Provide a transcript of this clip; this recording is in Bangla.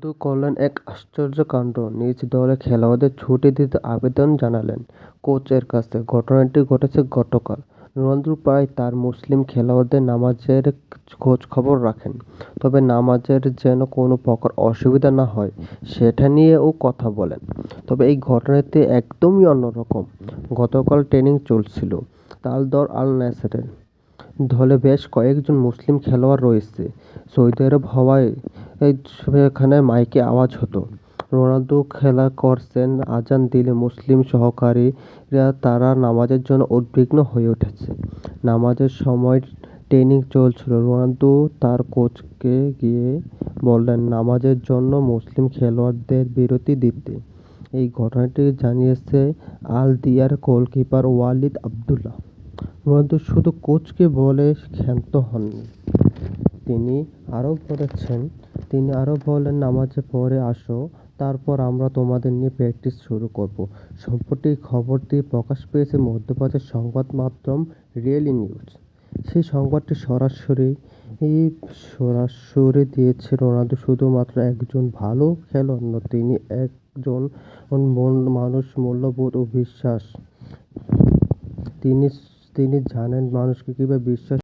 রোনালদো করলেন এক আশ্চর্য কাণ্ড, নিজ দলের খেলোয়াড়দের ছুটি দিতে আবেদন জানালেন কোচের কাছে। ঘটনাটি ঘটেছে গতকাল। রোনালদো প্রায় তার মুসলিম খেলোয়াড়দের নামাজের খোঁজখবর রাখেন, তবে নামাজের যেন কোনো প্রকার অসুবিধা না হয় সেটা নিয়েও কথা বলেন। তবে এই ঘটনাটি একদমই অন্যরকম। গতকাল ট্রেনিং চলছিল তার দল আল নাসেরের। দলে বেশ কয়েকজন মুসলিম খেলোয়াড় রয়েছে। সৌদি আরব হওয়ায় সেখানে মাইকে আওয়াজ হতো, রোনালদো খেলা করছেন, আজান দিলে মুসলিম সহকারীরা তারা নামাজের জন্য উদ্বিগ্ন হয়ে উঠেছে। নামাজের সময় ট্রেনিং চলছিল। রোনালদো তার কোচকে গিয়ে বললেন নামাজের জন্য মুসলিম খেলোয়াড়দের বিরতি দিতে। এই ঘটনাটি জানিয়েছে আল দিয়ার গোলকিপার ওয়ালিদ আবদুল্লাহ। রোনালদো শুধু কোচকে বলে ক্ষান্ত হননি। তিনি আরও বলেন, নামাজে পড়ে আসো, তারপর আমরা তোমাদের নিয়ে প্র্যাকটিস শুরু করব। সম্প্রতি খবরটি প্রকাশ পেয়েছে মধ্যপ্রাচ্যের সংবাদ মাধ্যম ডেইলি নিউজ। সেই সংবাদটি সরাসরি দিয়েছে রোনালদো শুধুমাত্র একজন ভালো খেলোয়াড় নন, তিনি একজন মানুষ, মূল্যবোধ ও বিশ্বাস। তিনি জানেন মানুষকে কীভাবে বিশ্বাস